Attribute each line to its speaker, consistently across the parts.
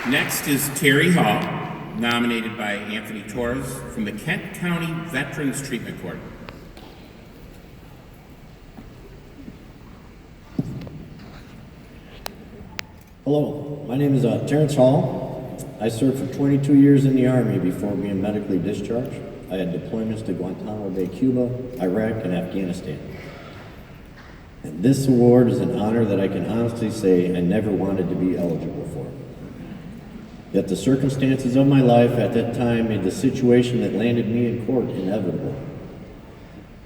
Speaker 1: Next is Terry Hall, nominated by Anthony Torres from the Kent County Veterans Treatment Court.
Speaker 2: Hello, my name is Terrence Hall. I served for 22 years in the Army before being medically discharged. I had deployments to Guantanamo Bay, Cuba, Iraq, and Afghanistan. And this award is an honor that I can honestly say I never wanted to be eligible for. Yet the circumstances of my life at that time made the situation that landed me in court inevitable.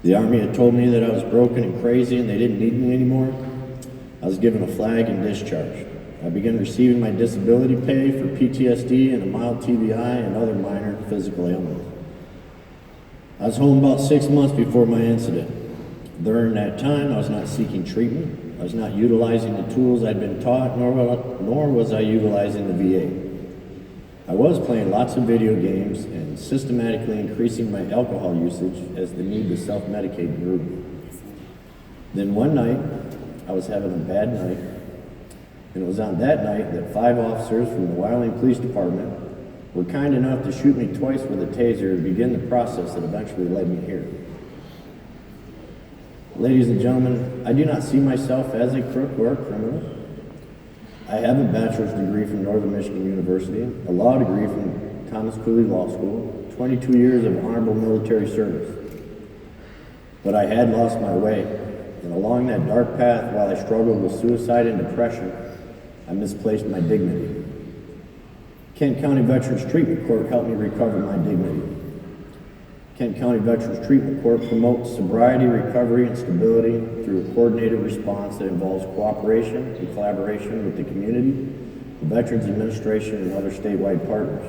Speaker 2: The Army had told me that I was broken and crazy and they didn't need me anymore. I was given a flag and discharged. I began receiving my disability pay for PTSD and a mild TBI and other minor physical ailments. I was home about 6 months before my incident. During that time, I was not seeking treatment. I was not utilizing the tools I'd been taught, nor was I utilizing the VA. I was playing lots of video games and systematically increasing my alcohol usage as the need to self-medicate grew. Then one night, I was having a bad night, and it was on that night that 5 officers from the Wyoming Police Department were kind enough to shoot me twice with a taser to begin the process that eventually led me here. Ladies and gentlemen, I do not see myself as a crook or a criminal. I have a bachelor's degree from Northern Michigan University, a law degree from Thomas Cooley Law School, 22 years of honorable military service. But I had lost my way, and along that dark path while I struggled with suicide and depression, I misplaced my dignity. Kent County Veterans Treatment Court helped me recover my dignity. Kent County Veterans Treatment Court promotes sobriety, recovery, and stability through a coordinated response that involves cooperation and collaboration with the community, the Veterans Administration, and other statewide partners.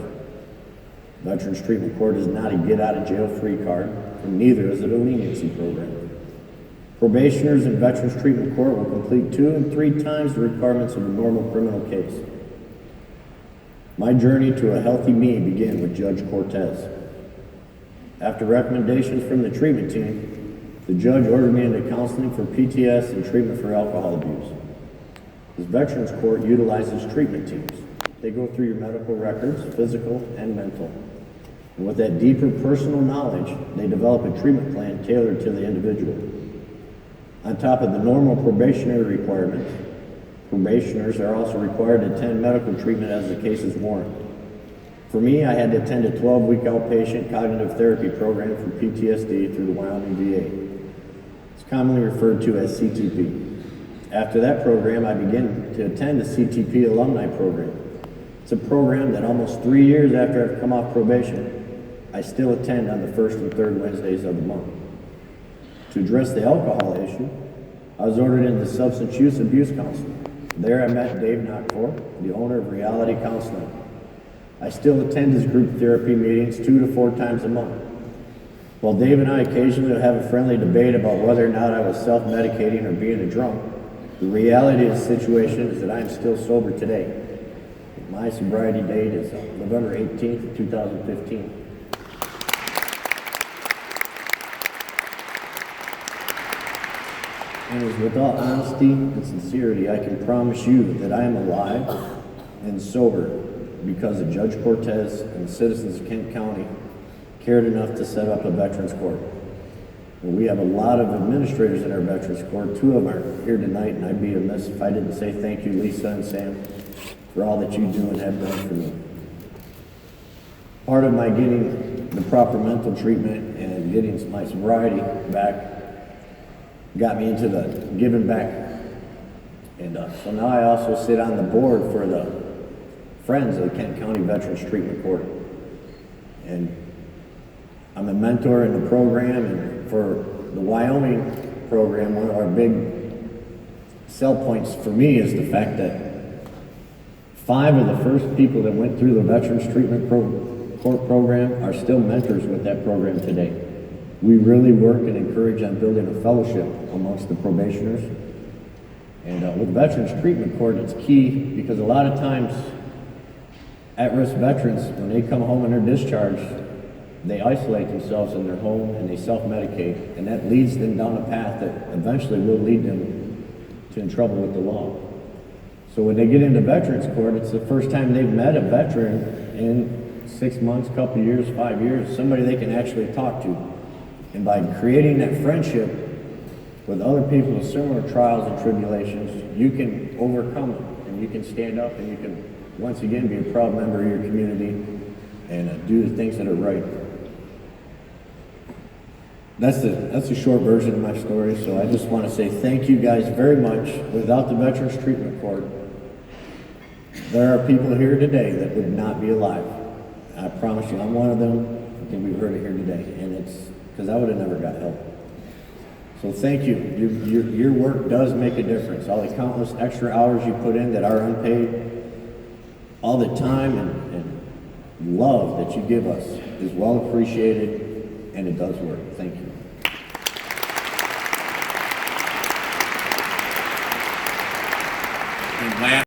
Speaker 2: Veterans Treatment Court is not a get-out-of-jail-free card, and neither is it a leniency program. Probationers in Veterans Treatment Court will complete 2 and 3 times the requirements of a normal criminal case. My journey to a healthy me began with Judge Cortez. After recommendations from the treatment team, the judge ordered me into counseling for PTS and treatment for alcohol abuse. This Veterans Court utilizes treatment teams. They go through your medical records, physical and mental. And with that deeper personal knowledge, they develop a treatment plan tailored to the individual. On top of the normal probationary requirements, probationers are also required to attend medical treatment as the cases warrant. For me, I had to attend a 12-week outpatient cognitive therapy program for PTSD through the Wyoming VA. It's commonly referred to as CTP. After that program, I began to attend the CTP alumni program. It's a program that almost 3 years after I've come off probation, I still attend on the 1st and 3rd Wednesdays of the month. To address the alcohol issue, I was ordered into substance use abuse counseling. There I met Dave Knockford, the owner of Reality Counseling. I still attend his group therapy meetings 2 to 4 times a month. While Dave and I occasionally would have a friendly debate about whether or not I was self-medicating or being a drunk, the reality of the situation is that I am still sober today. My sobriety date is November 18th, 2015. And it is with all honesty and sincerity, I can promise you that I am alive and sober because of Judge Cortez and the citizens of Kent County cared enough to set up a Veterans Court. And we have a lot of administrators in our Veterans Court. 2 of them are here tonight, and I'd be amiss if I didn't say thank you, Lisa and Sam, for all that you do and have done for me. Part of my getting the proper mental treatment and getting my sobriety back got me into the giving back. And so now I also sit on the board for the Friends of the Kent County Veterans Treatment Court. And I'm a mentor in the program, and for the Wyoming program, one of our big sell points for me is the fact that 5 of the first people that went through the Veterans Treatment Court program are still mentors with that program today. We really work and encourage on building a fellowship amongst the probationers. And with Veterans Treatment Court, it's key because a lot of times at-risk veterans, when they come home and they're discharged, they isolate themselves in their home and they self-medicate, and that leads them down a path that eventually will lead them to in trouble with the law. So when they get into Veterans Court, it's the first time they've met a veteran in 6 months, couple years, 5 years, somebody they can actually talk to. And by creating that friendship with other people with similar trials and tribulations, you can overcome it, and you can stand up, and you can, once again, be a proud member of your community and do the things that are right. That's the short version of my story, so I just want to say thank you guys very much. Without the Veterans Treatment Court, there are people here today that would not be alive. I promise you, I'm one of them. I think we've heard it here today, and it's because I would have never got help. So thank you. Your work does make a difference. All the countless extra hours you put in that are unpaid, all the time and love that you give us is well appreciated, and it does work. Thank you.
Speaker 1: And last